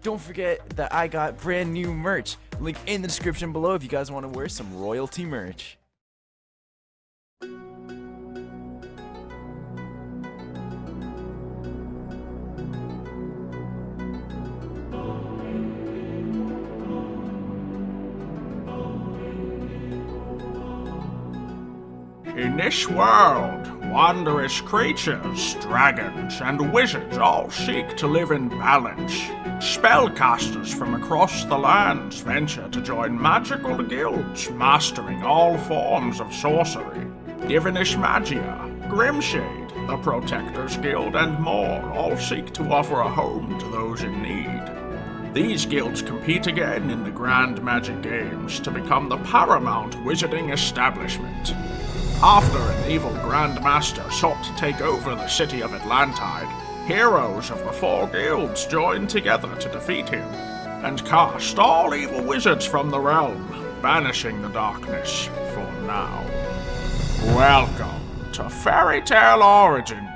don't forget that I got brand new merch. Link in the description below if you guys want to wear some royalty merch. In this world, wondrous creatures, dragons, and wizards all seek to live in balance. Spellcasters from across the lands venture to join magical guilds, mastering all forms of sorcery. Divinish Magia, Grimshade, the Protectors Guild, and more all seek to offer a home to those in need. These guilds compete again in the Grand Magic Games to become the paramount wizarding establishment. After an evil Grand Master sought to take over the city of Atlantide, heroes of the four guilds joined together to defeat him, and cast all evil wizards from the realm, banishing the darkness for now. Welcome to FairyTail Origins.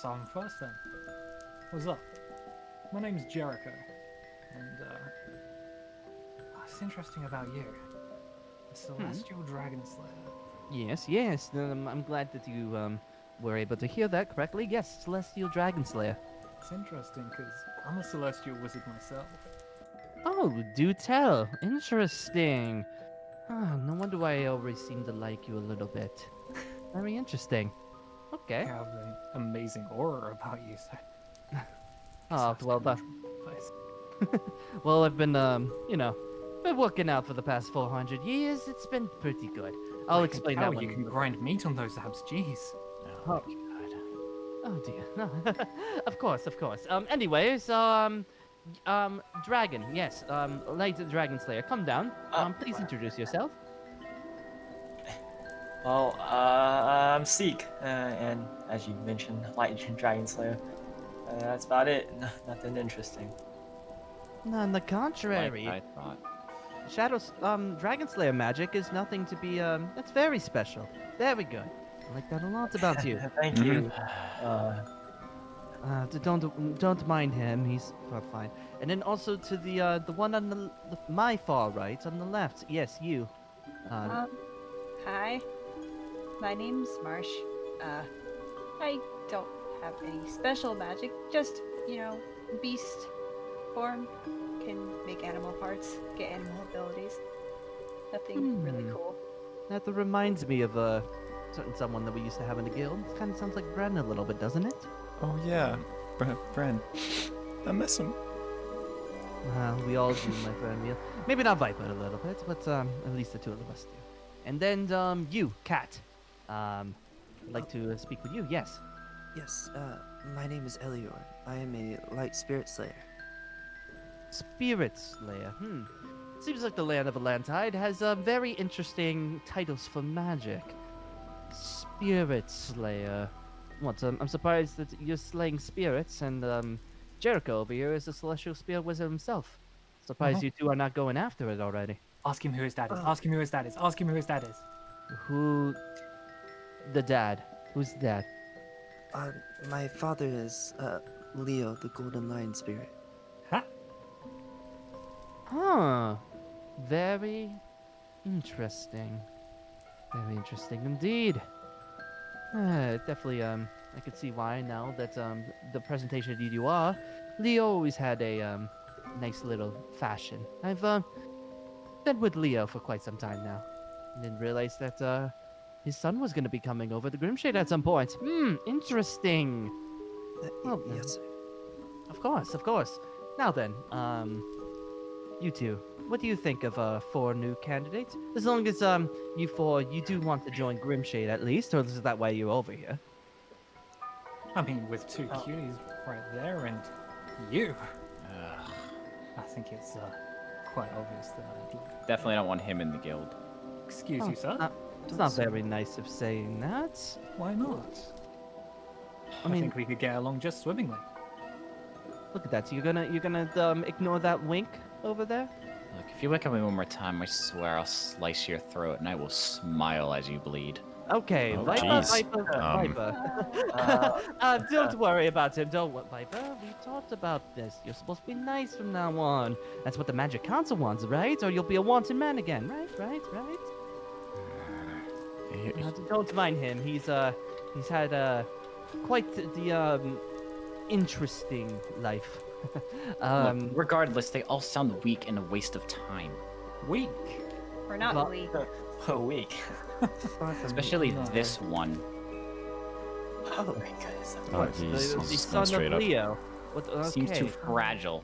I'm first then. What's up? My name's Jericho, and what's interesting about you? The Celestial Dragon Slayer. Yes. I'm glad that you were able to hear that correctly. Yes, Celestial Dragon Slayer. It's interesting because I'm a Celestial Wizard myself. Oh, do tell. Interesting. No wonder why I always seem to like you a little bit. Very interesting. Okay. You have an amazing aura about you, so... Oh, well done. Well, I've been, been working out for the past 400 years. It's been pretty good. I'll explain that when you can grind meat on those abs, jeez. Oh, oh dear. No, of course. Anyways, Dragon, yes, Light Dragon Slayer, come down. Please introduce yourself. Well, I'm Seek, and as you mentioned, Light Dragon Slayer. That's about it. Nothing interesting. No, on the contrary. Like I thought. Shadow's Dragon Slayer magic is nothing to be it's very special. Very good. I like that a lot about you. Thank you. Don't mind him. He's fine. And then also to the one on my far right, on the left. Yes, you. Hi. My name's Marsh. I don't have any special magic. Just, beast form. Can make animal parts, get animal abilities. Nothing really cool. That reminds me of a certain someone that we used to have in the guild. It kind of sounds like Bren a little bit, doesn't it? Oh yeah, Bren. I miss him. We all do, my friend. Maybe not Viper a little bit, but at least the two of us do. And then you, Cat. I'd like to speak with you. Yes. Yes, my name is Elior. I am a light spirit slayer. Spirit Slayer. Seems like the land of Atlantide has very interesting titles for magic. Spirit Slayer. What? I'm surprised that you're slaying spirits, and Jericho over here is a celestial spirit wizard himself. Surprised you two are not going after it already. Ask him who his dad is. Ask him who his dad is. Ask him who his dad is. Who? The dad. Who's that? My father is Leo, the golden lion spirit. Huh? Huh. Very interesting. Very interesting indeed. Definitely, I could see why now that the presentation you are. Leo always had a nice little fashion. I've been with Leo for quite some time now. Didn't realize that his son was going to be coming over the Grimshade at some point. Interesting. Well, yes, sir. Of course, of course. Now then, you two, what do you think of 4 new candidates? As long as you 4 you do want to join Grimshade at least, or is that why you're over here? I mean, with 2 cuties right there and you, I think it's quite obvious that I'd Definitely don't want him in the guild. Excuse you, sir? It's not very nice of saying that. Why not? I mean, think we could get along just swimmingly. Look at that. So you're gonna ignore that wink over there? Look, if you wink at me one more time, I swear I'll slice your throat and I will smile as you bleed. Okay, Oh, Viper, jeez. Viper. Don't worry about him. Viper. We talked about this. You're supposed to be nice from now on. That's what the Magic Council wants, right? Or you'll be a wanted man again, right? Don't mind him. He's had quite the interesting life. Look, regardless, they all sound weak and a waste of time. Weak? We're not weak. A week. Especially this one. Oh my goodness. Oh, he's the going son straight of up. Leo. What? Okay. Seems too fragile.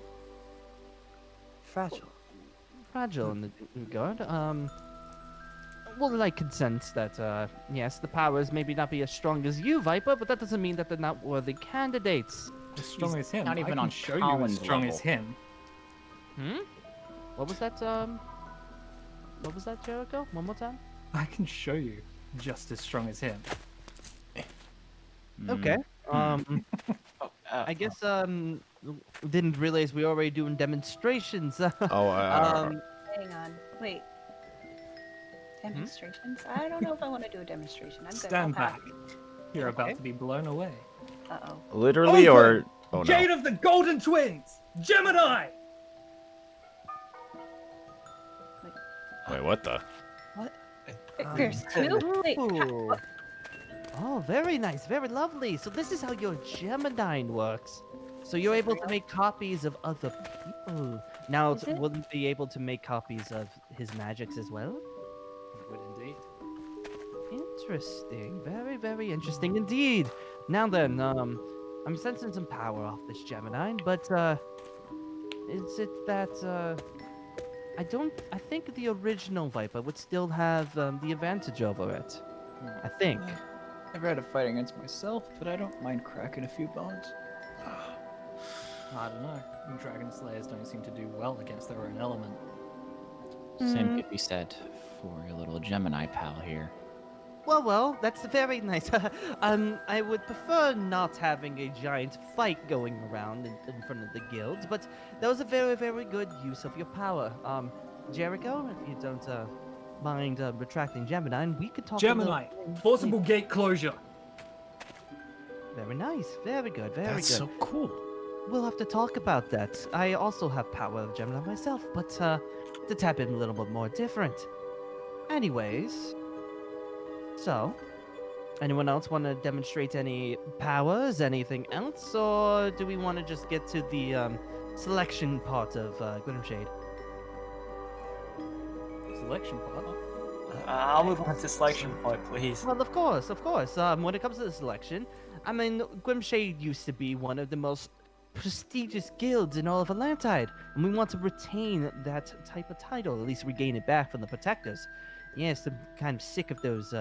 Fragile. Fragile in the regard. Well, I consent that, yes, the powers maybe not be as strong as you, Viper, but that doesn't mean that they're not worthy candidates. As strong as him. not even I can on show you Colin's as strong level. as him. What was that, Jericho? One more time? I can show you just as strong as him. Okay. I guess, didn't realize we were already doing demonstrations. Oh, Hang on. Wait. Demonstrations? I don't know if I want to do a demonstration. I'm good. Stand I'll back. You're about to be blown away. Uh-oh. literally, or oh Jade no. of the Golden Twins! Gemini! Wait, what the? What? There's 2? Wait. Ooh. Oh, very nice, very lovely. So this is how your Gemini works. So you're able to make copies of other people. Now, Is it? wouldn't be able to make copies of his magics as well? Would indeed. Interesting. Very, very interesting indeed. Now then, I'm sensing some power off this Gemini, but, is it that, I think the original Viper would still have, the advantage over it. I think. Never had a fight against myself, but I don't mind cracking a few bones. I don't know. Dragon Slayers don't seem to do well against their own element. Same could be said for your little Gemini pal here. Well, that's very nice. I would prefer not having a giant fight going around in front of the guilds, but that was a very, very good use of your power. Jericho, if you don't mind retracting Gemini, we could talk Gemini, a little... forcible gate closure. Very nice. Very good. Very That's good. so cool. We'll have to talk about that. I also have power of Gemini myself, but to tap in a little bit more different. Anyways, so anyone else want to demonstrate any powers, anything else, or do we want to just get to the selection part of Grimshade? Selection part. I'll move on to selection part, please. Well, of course. When it comes to the selection, I mean, Grimshade used to be one of the most prestigious guilds in all of Atlantide, and we want to retain that type of title, at least regain it back from the Protectors. Yes, I'm kind of sick of those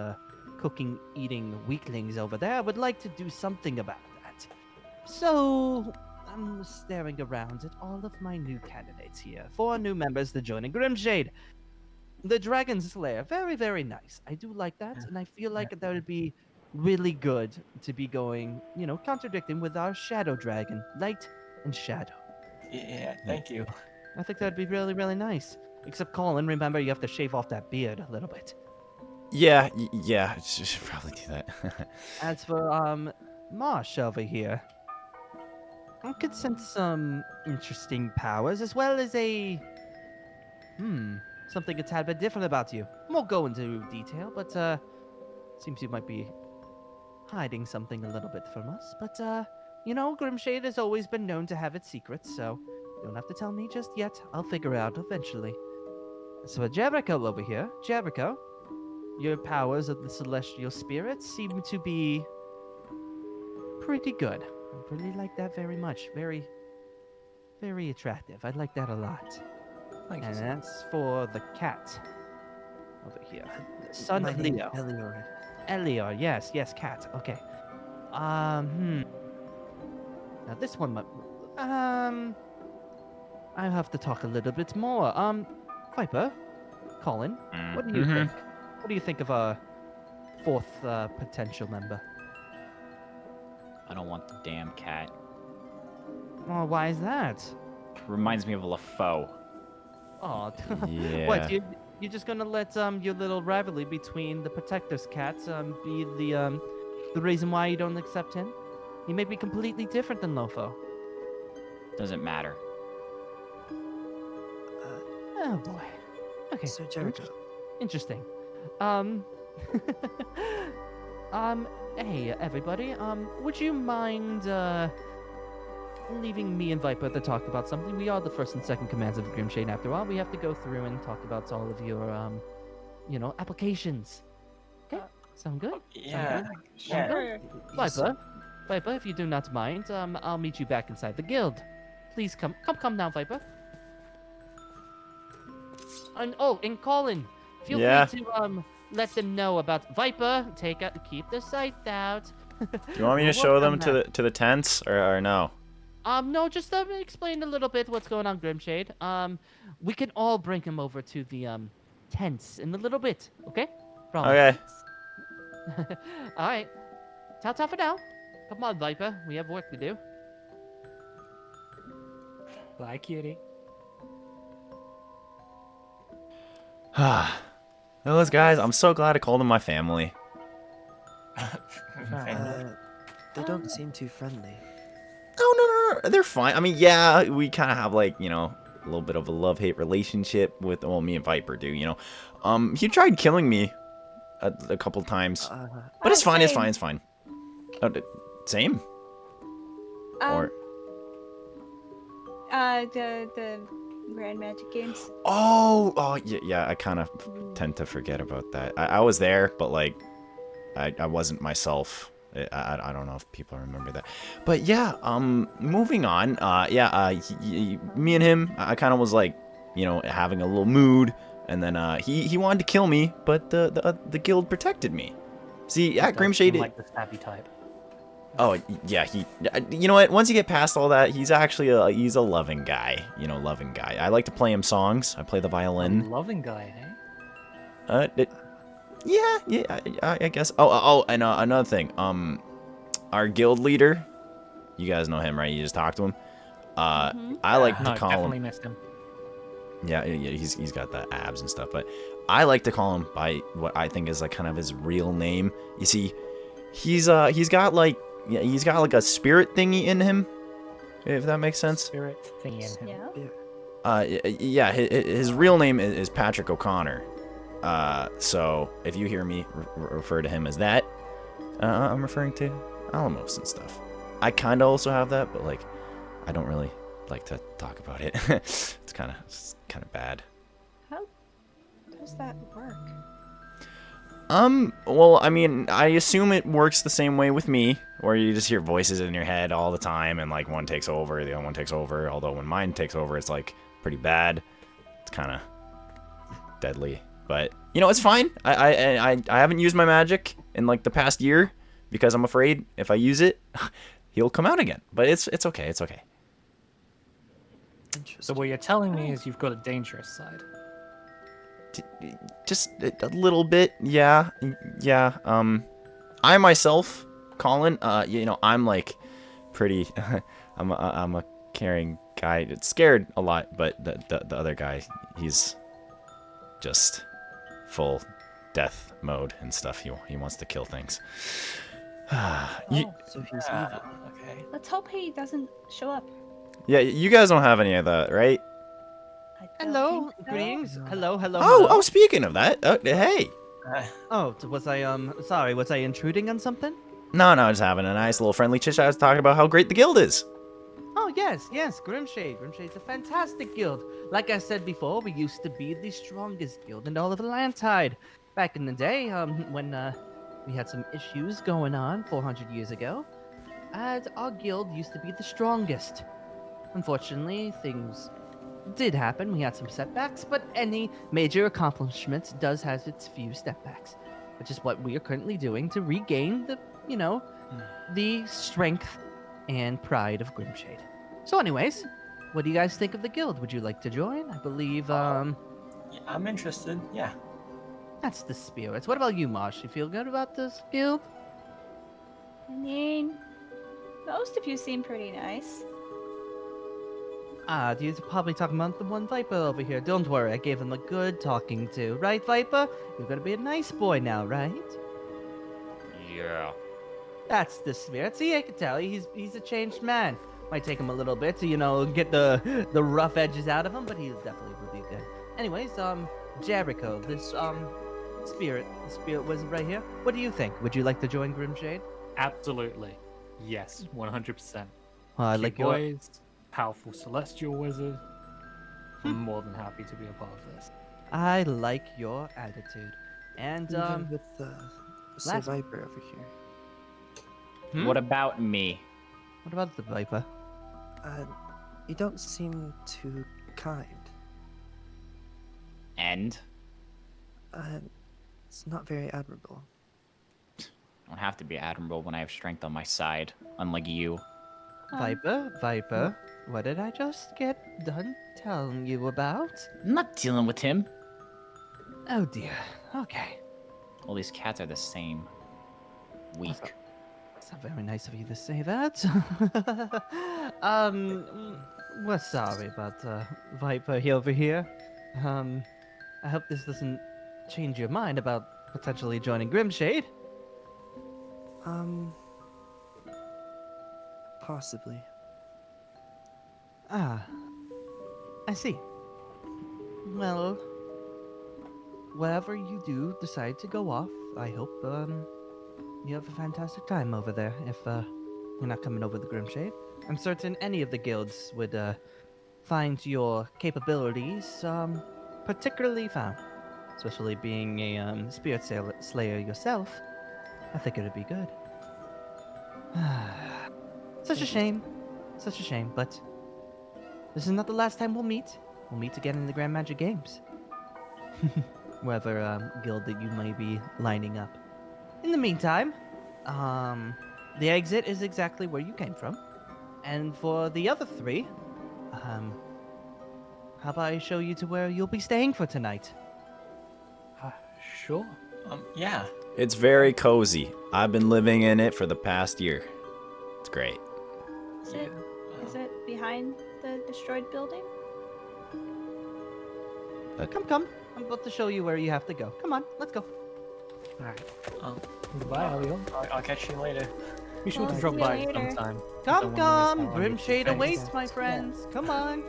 cooking, eating weaklings over there. I would like to do something about that. So, I'm staring around at all of my new candidates here. 4 new members to join in Grimshade. The Dragon Slayer, very, very nice. I do like that, and I feel like that would be really good to be going, contradicting with our Shadow Dragon, Light and Shadow. Yeah, thank you. I think that'd be really, really nice. Except Colin, remember you have to shave off that beard a little bit. Yeah, I should probably do that. As for Marsh over here, I could sense some interesting powers, as well as a something a tad bit different about you. I won't go into detail, but seems you might be hiding something a little bit from us. But Grimshade has always been known to have its secrets, so you don't have to tell me just yet. I'll figure out eventually. So Jericho over here, Jericho, your powers of the celestial spirits seem to be pretty good. I really like that very much. Very, very attractive. I like that a lot. Thank you. And that's for the cat over here. Son of Leo. Elior. Elior, yes, cat. Okay. Now this one might... I have to talk a little bit more. Viper, Colin, what do you think? What do you think of our 4th potential member? I don't want the damn cat. Oh, why is that? Reminds me of LaFoe. Oh, Yeah. what? You're just gonna let your little rivalry between the Protector's cats be the reason why you don't accept him? He may be completely different than Lofo. Doesn't matter. Oh boy. Okay. So Jericho. Interesting. Hey everybody. Would you mind leaving me and Viper to talk about something? We are the first and second commands of Grimshade after all. We have to go through and talk about all of your applications. Okay? Sound good? Yeah. Sound good? Viper, if you do not mind, I'll meet you back inside the guild. Please come now, Viper. And Colin, feel free to let them know about Viper. Keep the sight out. Do you want me to show them to the tents or no? No, just explain a little bit what's going on, Grimshade. We can all bring him over to the tents in a little bit, okay? Promise. Okay. All right. Ta for now. Come on, Viper. We have work to do. Bye, kitty. Those guys, I'm so glad I called them my family. They don't seem too friendly. No, they're fine. I mean, yeah, we kind of have like, a little bit of a love-hate relationship with, me and Viper do, he tried killing me a couple times, but it's fine, it's fine. Oh, same? Or... The Grand Magic games. Oh, yeah, I kind of tend to forget about that. I was there, but like, I wasn't myself. I don't know if people remember that, but yeah. Moving on. Me and him, I kind of was like, having a little mood, and then he wanted to kill me, but the guild protected me. See, at Grimshade, like the stabby type. Oh yeah, you know what? Once you get past all that, he's actually he's a loving guy. Loving guy. I like to play him songs. I play the violin. Loving guy, eh? Yeah, I guess. Oh, and another thing. Our guild leader, you guys know him, right? You just talked to him. I like to No, call definitely him. missed him. Yeah, he's got the abs and stuff, but I like to call him by what I think is like kind of his real name. You see, he's got like a spirit thingy in him, if that makes sense. Spirit thing in him. Yeah. His real name is Patrick O'Connor. So if you hear me refer to him as that, I'm referring to Alamos and stuff. I kind of also have that, but like, I don't really like to talk about it. It's kind of bad. How does that work? Well, I mean, I assume it works the same way with me, where you just hear voices in your head all the time, and like one takes over, the other one takes over. Although when mine takes over, it's like pretty bad. It's kind of deadly, but you know, it's fine. I haven't used my magic in like the past year because I'm afraid if I use it, he'll come out again. But it's okay. It's okay. So what you're telling me is you've got a dangerous side. Just a little bit, yeah. I myself, Colin, you know, I'm like pretty. I'm a caring guy. It's scared a lot, but the other guy, he's just full death mode and stuff. He wants to kill things. So he's evil. Okay. Let's hope he doesn't show up. Yeah, you guys don't have any of that, right? I don't Hello, think so. greetings. Hello. Oh, speaking of that, hey. Oh, was I sorry? Was I intruding on something? No, just having a nice little friendly chit chat. I was talking about how great the guild is. Oh yes, Grimshade. Grimshade's a fantastic guild. Like I said before, we used to be the strongest guild in all of Atlantide. Back in the day, when we had some issues going on 400 years ago, and our guild used to be the strongest. Unfortunately, things did happen. We had some setbacks, but any major accomplishment does have its few setbacks, which is what we are currently doing to regain the, the strength and pride of Grimshade. So anyways, what do you guys think of the guild? Would you like to join? I believe, Yeah, I'm interested. Yeah. that's the spirits. What about you, Marsh? You feel good about this guild? I mean, most of you seem pretty nice. You're probably talking about the one Viper over here. Don't worry, I gave him a good talking to. Right, Viper? You're gonna be a nice boy now, right? Yeah. That's the spirit. See, I can tell you, he's a changed man. Might take him a little bit to, get the rough edges out of him, but he definitely will be good. Anyways, Jericho, this, the spirit wizard right here. What do you think? Would you like to join Grimshade? Absolutely. Yes, 100%. I Cute like your... boys, powerful celestial wizard. I'm more than happy to be a part of this. I like your attitude. And, Even with the last- Viper over here. What about me? What about the Viper? You don't seem too kind. And? It's not very admirable. I don't have to be admirable when I have strength on my side, unlike you. Viper, what did I just get done telling you about? I'm not dealing with him. Oh dear. Okay. All these cats are the same. Weak. It's not very nice of you to say that. We're sorry about Viper over here. I hope this doesn't change your mind about potentially joining Grimshade. Possibly. I see. Well, wherever you do decide to go off, I hope you have a fantastic time over there. If you're not coming over the Grimshade, I'm certain any of the guilds would find your capabilities particularly found. Especially being a spirit slayer yourself, I think it'd be good. Such a shame. Such a shame, but this is not the last time we'll meet. We'll meet again in the Grand Magic Games. Whatever guild that you may be lining up. In the meantime, the exit is exactly where you came from. And for the other three, how about I show you to where you'll be staying for tonight? Sure. Yeah. It's very cozy. I've been living in it for the past year. It's great. Is it behind the destroyed building? Come. I'm about to show you where you have to go. Come on, let's go. Alright. Goodbye, Leo. I'll catch you later. Be sure Well, to drop see you by later. sometime. Come. Don't wanna miss out on Grimshade your awaits, friends. my friends. Come on.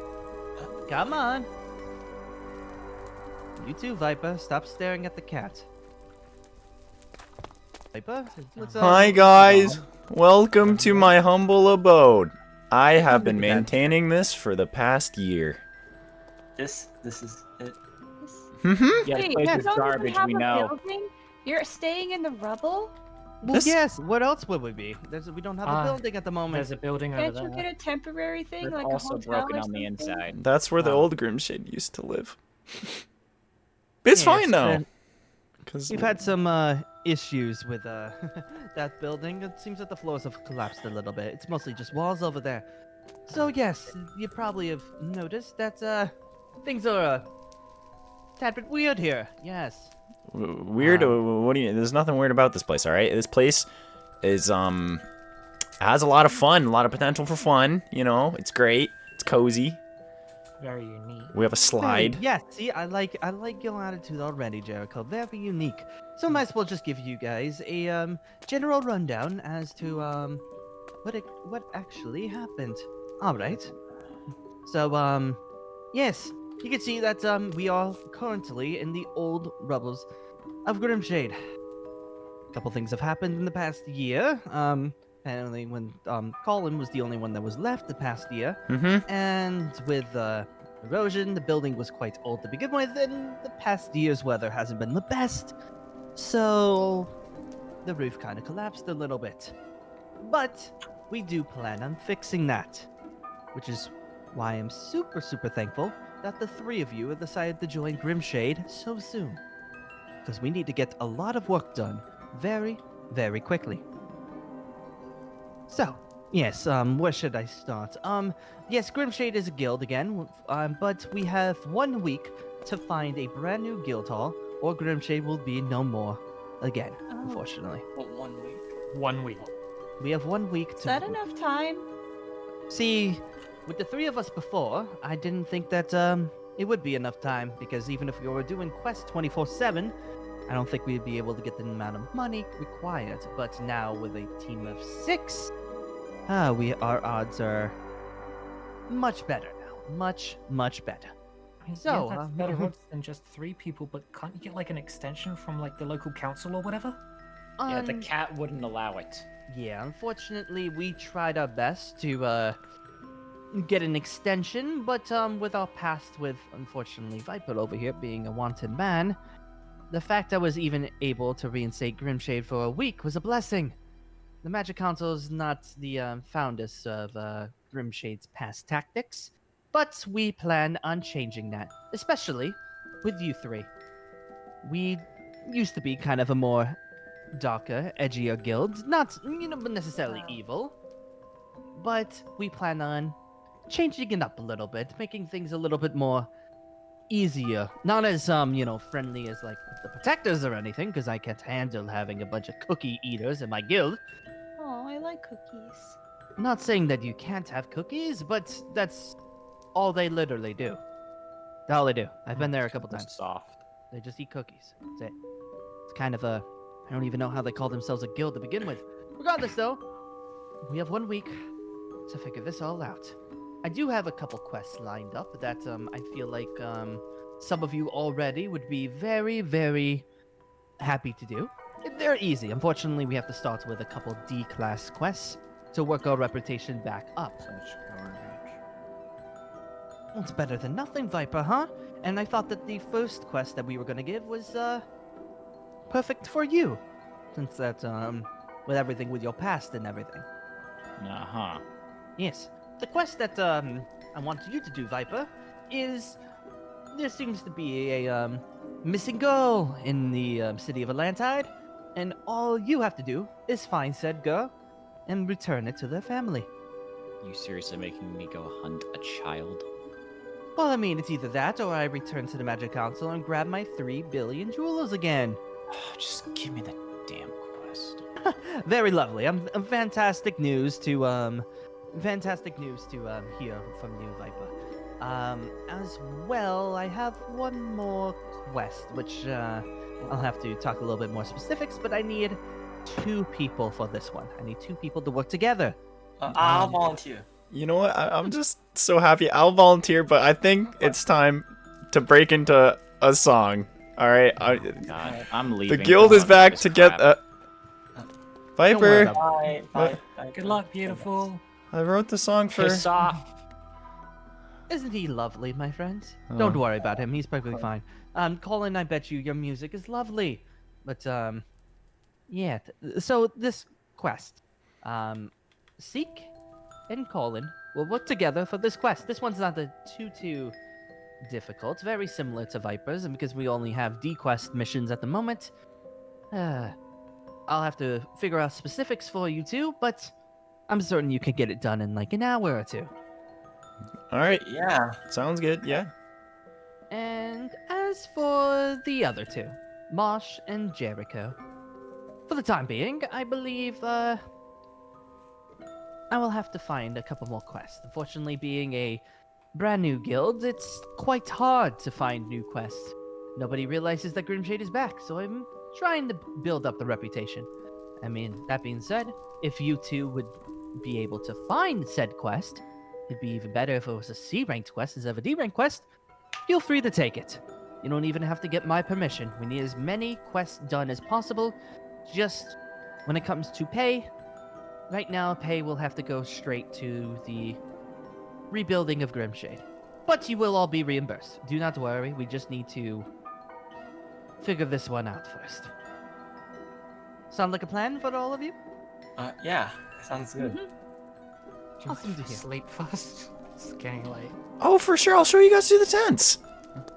Come on. You too, Viper. Stop staring at the cat. Viper, what's up? Hi guys, welcome to my humble abode. I have been maintaining this for the past year. This is it. Yeah, this Wait, place you is don't garbage, even have we a know. building? You're staying in the rubble? Well, This- yes. What else would we be? We don't have a Ah, building at the moment. There's a building over Can't you there. get a temporary thing It's like also a hotel broken or on the something? inside. That's where the Oh. old Grimshade used to live. It's Yes, fine now. and Cause We've had some issues with that building. It seems that the floors have collapsed a little bit. It's mostly just walls over there. So yes, you probably have noticed that things are a tad bit weird here. Yes. weird. What do you? There's nothing weird about this place. All right, this place is has a lot of fun, a lot of potential for fun. You know, it's great. It's cozy. Very unique. We have a slide. Yeah. See, I like your attitude already, Jericho. Very unique. So might as well just give you guys a general rundown as to what actually happened. All right. So yes, you can see that we are currently in the old rubbles of Grimshade. A couple things have happened in the past year. Apparently when Colin was the only one that was left the past year. Mm-hmm. And with erosion, the building was quite old to begin with, and the past year's weather hasn't been the best. So the roof kind of collapsed a little bit. But we do plan on fixing that, which is why I'm super thankful that the three of you have decided to join Grimshade so soon. Because we need to get a lot of work done very quickly. So, yes, where should I start? Yes, Grimshade is a guild again, but we have 1 week to find a brand new guild hall, or Grimshade will be no more again, unfortunately. Well, 1 week. 1 week. We have 1 week to... Is that enough time? See, with the three of us before, I didn't think that it would be enough time, because even if we were doing quests 24/7, I don't think we'd be able to get the amount of money required. But now with a team of 6, our odds are much better now. Much better. So, yeah, that's better odds than just 3 people, but can't you get like an extension from like the local council or whatever? Yeah, the cat wouldn't allow it. Yeah, unfortunately, we tried our best to get an extension, but with our past with, unfortunately, Viper over here being a wanted man, the fact I was even able to reinstate Grimshade for a week was a blessing. The Magic Council is not the founders of Grimshade's past tactics, but we plan on changing that, especially with you three. We used to be kind of a more darker, edgier guild, not necessarily evil, but we plan on changing it up a little bit, making things a little bit more easier. Not as friendly as like the Protectors or anything, because I can't handle having a bunch of cookie eaters in my guild. Oh, I like cookies. I'm not saying that you can't have cookies, but that's all they literally do. That's all they do. I've been there a couple times. Soft. They just eat cookies. That's it. It's kind of a... I don't even know how they call themselves a guild to begin with. Regardless, though, we have 1 week to figure this all out. I do have a couple quests lined up that I feel like some of you already would be very happy to do. They're easy. Unfortunately, we have to start with a couple D-class quests to work our reputation back up. Such garbage. Well, it's better than nothing, Viper, huh? And I thought that the first quest that we were going to give was perfect for you, since that with everything with your past and everything. Uh-huh. Yes. The quest that I want you to do, Viper, is there seems to be a missing girl in the city of Atlantide, and all you have to do is find said girl and return it to their family. You seriously making me go hunt a child? Well, I mean, it's either that or I return to the Magic Council and grab my 3 billion jewelers again. Just give me the damn quest. Very lovely. Fantastic news to hear from you, Viper. As well, I have one more quest, which I'll have to talk a little bit more specifics, but I need 2 people for this one. I need 2 people to work together. I'll volunteer. You know what? I'm just so happy. I'll volunteer, but I think it's time to break into a song. All right. God, I'm leaving. The guild is back to get Viper. Bye. Good luck, beautiful. I wrote the song for. Piss off. Isn't he lovely, my friends? Don't worry about him. He's perfectly fine. Colin, I bet you your music is lovely. But, yeah. So, this quest. Seek and Colin will work together for this quest. This one's not too difficult. Very similar to Viper's, and because we only have D-quest missions at the moment, I'll have to figure out specifics for you two, but I'm certain you can get it done in like an hour or 2. All right. Yeah. Sounds good. Yeah. And as for the other 2, Marsh and Jericho, for the time being, I believe I will have to find a couple more quests. Unfortunately, being a brand new guild, it's quite hard to find new quests. Nobody realizes that Grimshade is back, so I'm trying to build up the reputation. I mean, that being said, if you two would be able to find said quest, it'd be even better if it was a C-ranked quest instead of a D-ranked quest. Feel free to take it. You don't even have to get my permission. We need as many quests done as possible. Just when it comes to pay, right now pay will have to go straight to the rebuilding of Grimshade. But you will all be reimbursed. Do not worry, we just need to figure this one out first. Sound like a plan for all of you? Yeah, sounds good. Awesome to hear. Sleep first. It's getting late. Oh, for sure. I'll show you guys through the tents.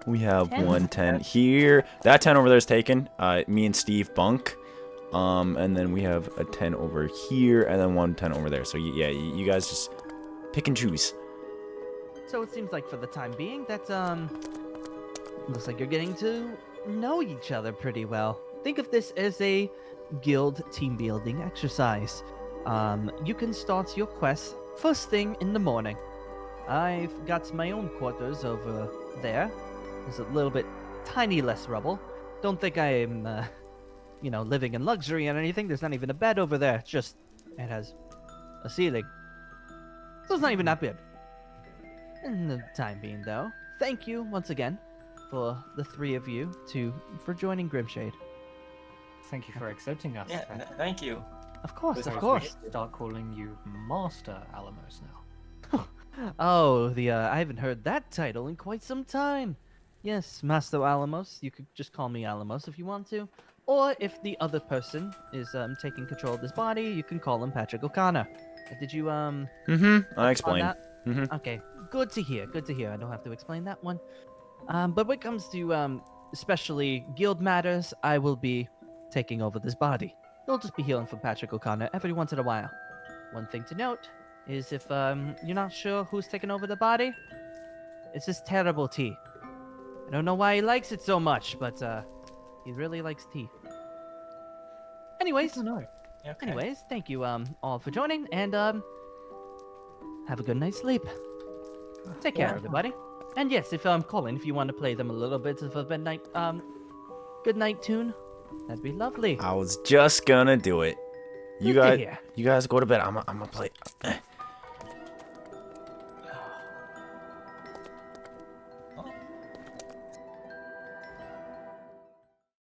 We have Tents? one tent here. That tent over there is taken. Me and Steve bunk. And then we have a tent over here, and then one tent over there. So yeah, you guys just pick and choose. So it seems like for the time being that looks like you're getting to know each other pretty well. Think of this as a guild team building exercise. You can start your quest first thing in the morning. I've got my own quarters over there. There's a little bit tiny less rubble. Don't think I am living in luxury or anything. There's not even a bed over there. Just it has a ceiling. So it's not even that big. In the time being, though, thank you once again for the 3 of you for joining Grimshade. Thank you for accepting us. Yeah, thank you. Of course, So of we course. should start calling you Master Alamos now. Oh, I haven't heard that title in quite some time. Yes, Master Alamos. You could just call me Alamos if you want to. Or if the other person is taking control of this body, you can call him Patrick O'Connor. Did you I explained. that? Okay, good to hear. Good to hear. I don't have to explain that one. But when it comes to especially guild matters, I will be taking over this body. You'll just be healing for Patrick O'Connor every once in a while. One thing to note is if you're not sure who's taking over the body, it's this terrible tea. I don't know why he likes it so much, but he really likes tea. Anyways, No. Okay. thank you all for joining, and have a good night's sleep. Take care, Yeah. everybody. And yes, if Colin, if you want to play them a little bit of a midnight good night tune, that'd be lovely. I was just gonna do it. You Good to guys, hear. you guys go to bed. I'm gonna play.